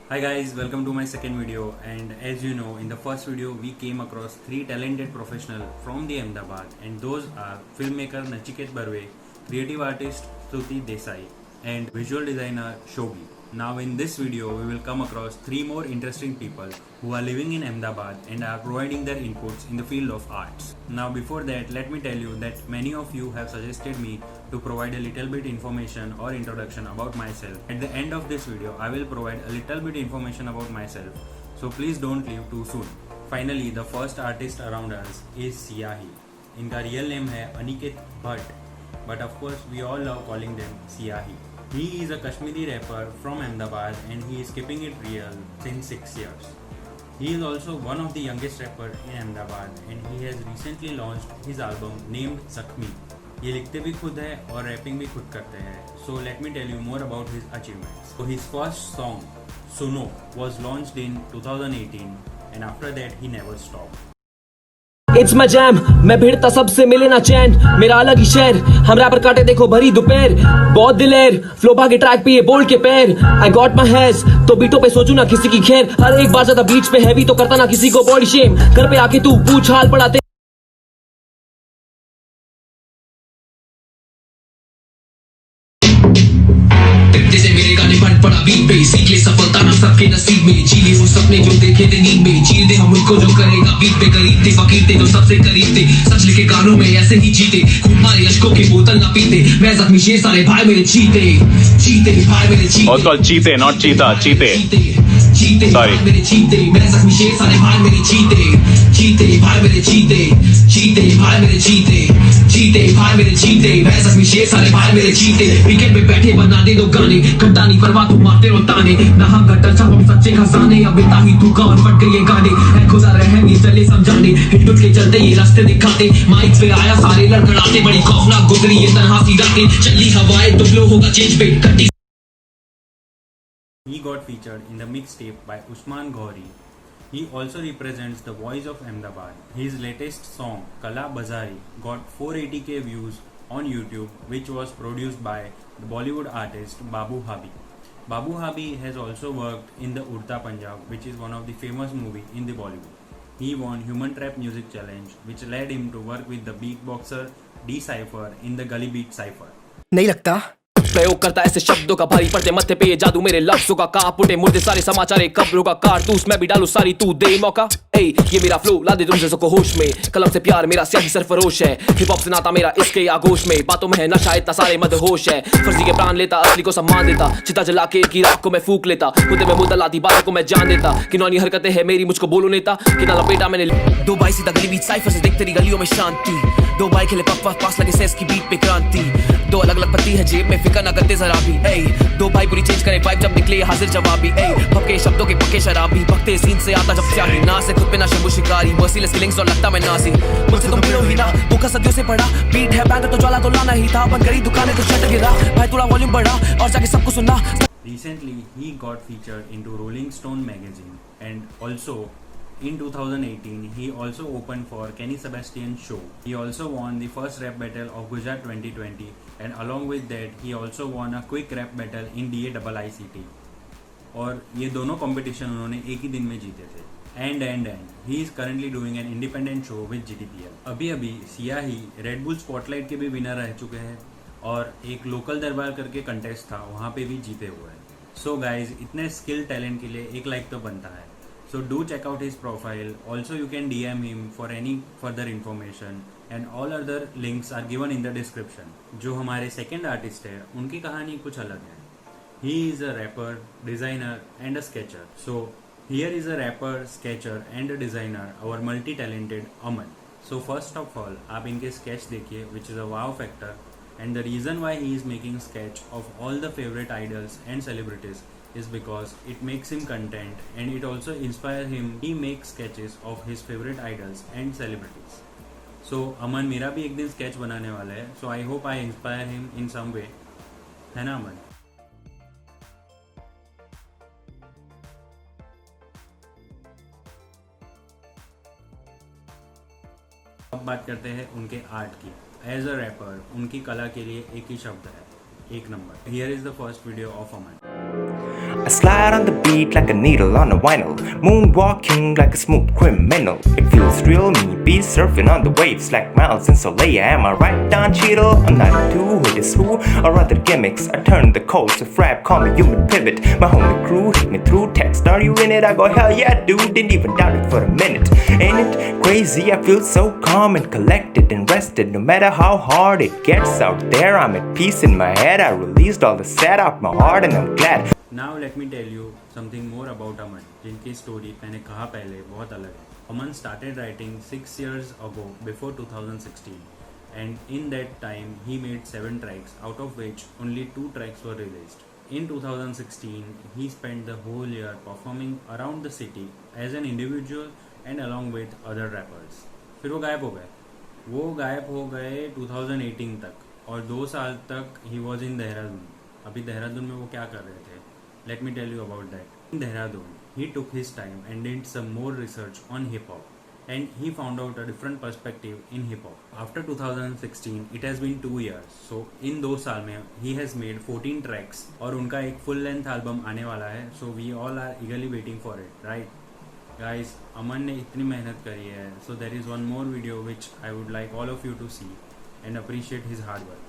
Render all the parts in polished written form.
Hi guys, welcome to my second video. And as you know, in the first video we came across three talented professionals from the Ahmedabad, and those are filmmaker Nachiket Barve, creative artist Stuti Desai, and visual designer Shogi. Now in this video we will come across three more interesting people who are living in Ahmedabad and are providing their inputs in the field of arts. Now before that, let me tell you that many of you have suggested me to provide a little bit information or introduction about myself. At the end of this video, I will provide a little bit information about myself. So please don't leave too soon. Finally, the first artist around us is Siyahi. इनका real name है Aniket Bhatt, but of course we all love calling them Siyahi. He is a Kashmiri rapper from Ahmedabad and he is keeping it real since 6 years. He is also one of the youngest rapper in Ahmedabad and he has recently launched his album named Zakhmi. ये लिखते भी खुद है और wrapping भी खुद करते हैं. So let me tell you more about his achievements. So his first song Suno was launched in 2018 and after that he never stopped. It's my jam, मैं भिड़ता सबसे मिले ना चैन, मेरा अलग ही शहर, हम रैपर काटे देखो भरी दोपहर, बहुत दिलेर फ्लो भागे ट्रैक पे ये बोल्ड के पैर, आई गॉट माई हैज तो बीटों पे सोचू ना किसी की खैर, हर एक बार ज्यादा बीच पे हैवी तो करता ना किसी को बॉडी शेम, घर पे आके तू पूछ हाल पड़ाते जैसे मेरे गाने बन पड़ा बीट पे, सीख ले सफलता ना सबके नसीब में, जी ले वो सपने जो देखे थे नींद में, जी दे हम उनको जो करेगा बीट पे, गरीब थे फकीर थे जो सबसे करीब थे, सच लिखे गानों में ऐसे ही जीते, खून मारे अशकों की बोतल ना पीते, मैं जख्मी शेर सारे भाई मेरे जीते, जीते भाई मेरे जीते, Also called चीते, not चीता, चीते, जीते भाई मेरे जीते, मैं जख्मी शेर सारे भाई मेरे जीते, जीते भाई मेरे जीते, जीते भाई मेरे जीते, जीते भाई मेरे जीते, मैं जख्मी शेर सारे भाई मेरे जीते, विकेट पे बैठे बना दे दो गाने, घंटा नहीं परवाह तू मारते रो ताने, ना हम घटा छाप हम सच्चे खजाने, अब बेटा ही तू कौन फट गए गाने, है खुदा रहम ये चले समझाने, हिट के चलते ये रास्ते दिखाते, माइक पे आया सारे लड़खड़ाते, बड़ी खौफनाक गुजरी ये तन्हा सी रातें, चली हवाएं तो लो होगा चेंज पे कटी. He got featured in the mixtape by Usman Ghori. He also represents the voice of Ahmedabad. His latest song, Kala Bazari, got 480k views on YouTube, which was produced by the Bollywood artist Babu Habi. Babu Habi has also worked in the Urta Punjab, which is one of the famous movie in the Bollywood. He won Human Trap Music Challenge, which led him to work with the beatboxer D Cypher in the Gully Beat Cypher. नहीं लगता प्रयोग करता ऐसे शब्दों का, भारी पड़ते मत्थे पे ये जादू मेरे लफ्जों का, कहाँ पुटे मुर्दे सारे समाचार एक कब्रों का, कारतूस मैं भी डालू सारी तू दे मौका, ए ये मेरा फ्लो ला दे तुम जैसों को होश में, कलम से प्यार मेरा स्याही सरफरोश है, हिप हॉप से नाता मेरा इसके आगोश में, बातों में है नशा इतना सारे मदहोश है, फर्जी के प्राण लेता असली को सम्मान देता, चिता जला के की राख को मैं फूक लेता, खुद में मुद्दा लाती बातों को मैं जान देता, किनौनी हरकतें है मेरी मुझको बोलो नेता, कि ना लपेटा मैंने दो भाई सीधा गली बीच साइफर से देख तेरी गलियों में शांति, दो भाई खेले पक पक पास लगे सेस की बीट पे क्रांति, दो अलग अलग पत्ती है जेब में फिकर ना करते जरा भी, दो भाई पूरी चेंज करे वाइब जब निकले हाजिर जवाबी, पक्के शब्दों के पक्के शराबी, भक्ते सीन से आता जब स्याही, ना से खुद पे ना शंभू शिकारी, मर्सीलेस फीलिंग्स और लगता मैं नासी, मुझसे तुम भिड़ो ही ना, भूखा सदियों से पड़ा, बीट है बैंगर तो ज्वाला तो लाना ही था, बंद करी दुकानें तो शट गिरा, भाई थोड़ा वॉल्यूम बढ़ा और जाके सबको सुनना. Recently, he got featured into Rolling Stone magazine, and also in 2018 he also opened for Kenny Sebastian's show. He also won the first rap battle of Gujarat 2020, and along with that he also won a quick rap battle in DAIICT. और ये दोनों competition उन्होंने एक ही दिन में जीते थे. And he is currently doing an independent show with GTPL. अभी सियाही रेड बुल स्पॉटलाइट के भी विनर रह चुके हैं और एक लोकल दरबार करके कंटेस्ट था वहाँ पे भी जीते हुए हैं. सो गाइज, इतने स्किल टैलेंट के लिए एक लाइक तो बनता है. So do check out his profile. Also you can DM him for any further information and all other links are given in the description. जो हमारे second artist है उनकी कहानी कुछ अलग है. He is a rapper, designer and a sketcher. So here is a rapper, sketcher and a designer, our multi-talented Aman. So first of all आप इनके sketch देखिए, which is a wow factor, and the reason why he is making sketch of all the favorite idols and celebrities is because it makes him content and it also inspires him. He makes sketches of his favorite idols and celebrities. So अमन मेरा भी एक दिन sketch बनाने वाला है. So I hope I inspire him in some way. है ना अमन? अब बात करते हैं उनके आर्ट की. एज अ रैपर उनकी कला के लिए एक ही शब्द है, एक number. Here is the first video of Aman. I slide on the beat like a needle on a vinyl, moonwalking like a smooth criminal. It feels real, me be surfing on the waves like Miles and Soleil. Am I right, Don Cheadle? I'm not into who it is who or other gimmicks. I turn the coast of rap, call me human pivot. My homie crew hit me through text. Are you in it? I go hell yeah, dude. Didn't even doubt it for a minute. Ain't it crazy? I feel so calm and collected and rested. No matter how hard it gets out there, I'm at peace in my head. I released all the sad out my heart and I'm glad. Now let me tell you something more about Aman, जिनकी story मैंने कहा पहले बहुत अलग है. Aman started writing 6 years ago before 2016, and in that time he made 7 tracks, out of which only 2 tracks were released. In 2016, he spent the whole year performing around the city as an individual and along with other rappers. फिर वो गायब हो गए 2018 तक, और 2 साल तक he was in Dehradun. अभी देहरादून में वो क्या कर रहे थे? Let me tell you about that. In Dehradun, he took his time and did some more research on hip-hop, and he found out a different perspective in hip-hop. After 2016, it has been 2 years. So in 2 साल में he has made 14 tracks, और उनका एक full-length album आने वाला है. So we all are eagerly waiting for it, right? Guys, Aman ने इतनी मेहनत करी है. So there is one more video which I would like all of you to see and appreciate his hard work.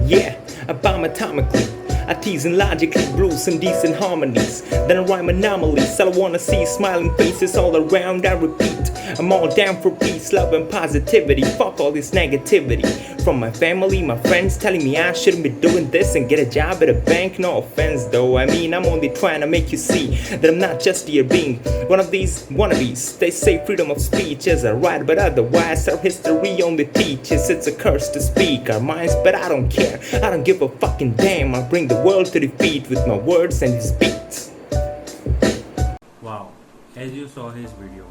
Yeah, I bomb atomically. I tease and logically brew some decent harmonies. Then I rhyme anomalies. All I wanna see is smiling faces all around. I repeat, I'm all down for peace, love, and positivity. Fuck all this negativity from my family, my friends telling me I shouldn't be doing this and get a job at a bank. No offense though, I mean I'm only trying to make you see that I'm not just here being one of these wannabes. They say freedom of speech is a right, but otherwise our history only teaches it's a curse to speak our minds. But I don't care, I don't give a fucking damn. I bring the world to defeat with my words and his beats. Wow, as you saw his video,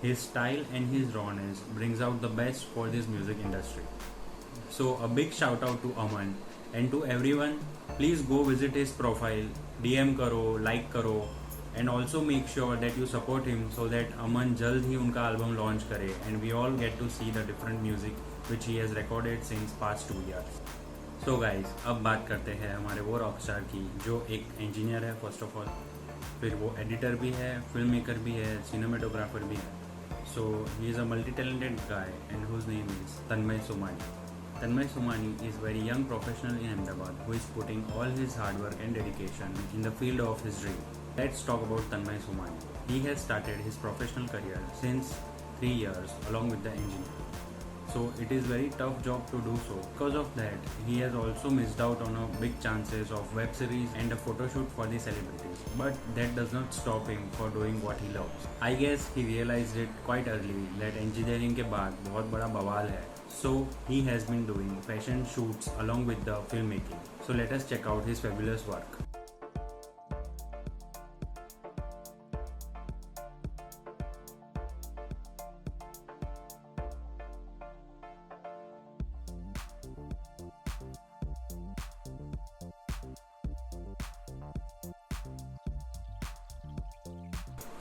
his style and his rawness brings out the best for this music industry. So a big shout out to Aman, and to everyone, please go visit his profile, DM करो, like करो, and also make sure that you support him so that Aman जल्द ही उनका album launch करे and we all get to see the different music which he has recorded since past 2 years. So guys, अब बात करते हैं हमारे वो Rockstar की जो एक इंजीनियर है फर्स्ट ऑफ ऑल, फिर वो एडिटर भी है, फिल्म मेकर भी है, सिनेमेटोग्राफर भी है. So he is a multi-talented guy and whose name is Tanmay Somani. Tanmay Somani is a very young professional in Ahmedabad who is putting all his hard work and dedication in the field of his dream. Let's talk about Tanmay Somani. He has started his professional career since 3 years along with the engineer. So it is very tough job to do so. Because of that, he has also missed out on a big chances of web series and a photo shoot for the celebrities. But that does not stop him for doing what he loves. I guess he realized it quite early that engineering के बाद बहुत बड़ा बवाल है. So he has been doing fashion shoots along with the filmmaking. So let us check out his fabulous work.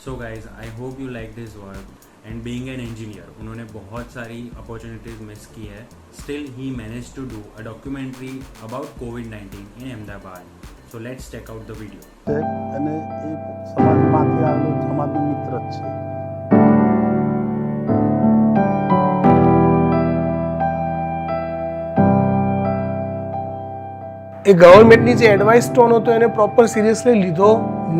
So guys, I hope you liked his work. And being an engineer, उन्होंने बहुत सारी opportunities miss की है. Still, he managed to do a documentary about COVID-19 in Ahmedabad. So let's check out the video. અને એ સમાજમાંથી આવેલો સમાજનો મિત્ર જ છે. એ ગવર્મેન્ટની જે એડવાઇસ ટોન હતો એને પ્રોપર સિરિયસલી લીધો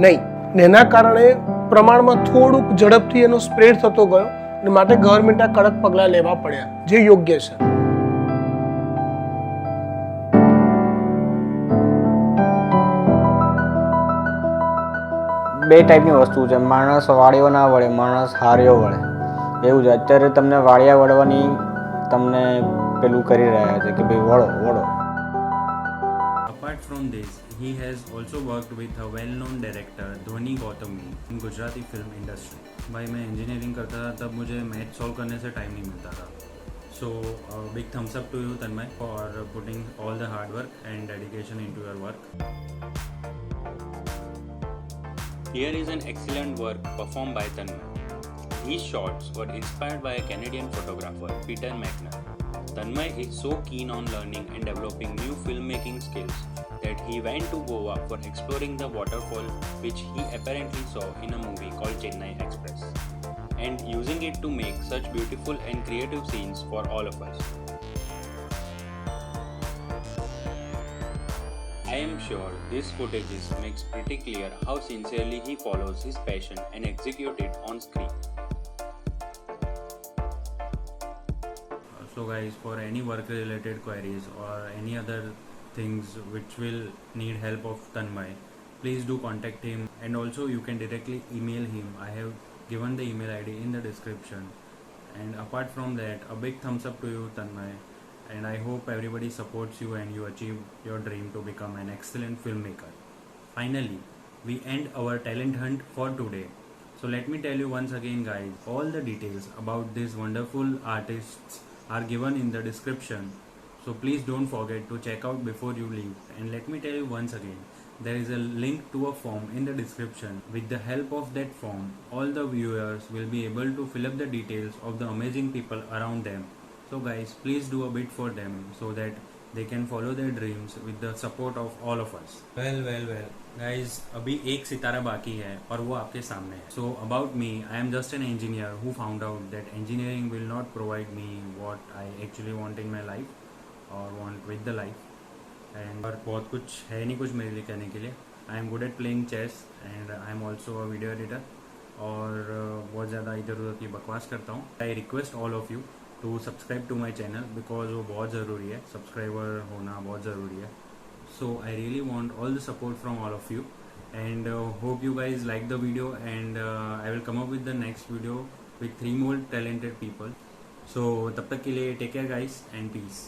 નહીં ને એના કારણે પ્રમાણમાં થોડુંક ઝડપથી એનો સ્પ્રેડ થતો ગયો અને માટે ગવર્મેન્ટે આ કડક પગલાં લેવા પડ્યા જે યોગ્ય છે. બે ટાઈપની વસ્તુ છે, માણસ વાળીઓ ના વળે, માણસ હાર્યો વળે, એવું છે. અત્યારે તમને વાળિયા વળવાની તમને પેલું કરી રહ્યા છે કે ભાઈ વળો વળો. Apart from this, he has also worked with a well-known director Dhoni Gautami in Gujarati film industry. भाई मैं इंजीनियरिंग करता था तब मुझे मैथ सॉल्व करने से टाइम नहीं मिलता था. So big thumbs up to you Tanmay for putting all the hard work and dedication into your work. Here is an excellent work performed by Tanmay. These shots were inspired by a Canadian photographer, Peter McNair. Tanmay is so keen on learning and developing new filmmaking skills that he went to Goa for exploring the waterfall which he apparently saw in a movie called Chennai Express, and using it to make such beautiful and creative scenes for all of us. I am sure this footage makes pretty clear how sincerely he follows his passion and executes it on screen. So guys, for any work related queries or any other things which will need help of Tanmay, please do contact him, and also you can directly email him. I have given the email ID in the description. And apart from that, a big thumbs up to you, Tanmay, and I hope everybody supports you and you achieve your dream to become an excellent filmmaker. Finally, we end our talent hunt for today. So let me tell you once again guys, all the details about these wonderful artists are given in the description. So please don't forget to check out before you leave. And let me tell you once again, there is a link to a form in the description. With the help of that form, all the viewers will be able to fill up the details of the amazing people around them. So guys, please do a bit for them so that they can follow their dreams with the support of all of us. Well guys, अभी एक सितारा बाकी है और वो आपके सामने है. So about me, I am just an engineer who found out that engineering will not provide me what I actually want in my life or want with the life. And और बहुत कुछ है नहीं कुछ मेरे लिए कहने के लिए. I am good at playing chess and I am also a video editor. और बहुत ज़्यादा इधर उधर की बकवास करता हूँ. I request all of you to subscribe to my channel because वो बहुत ज़रूरी है. सब्सक्राइबर होना बहुत ज़रूरी है. So I really want all the support from all of you, and hope you guys like the video, and I will come up with the next video with 3 more talented people. So तब तक के लिए take care guys and peace.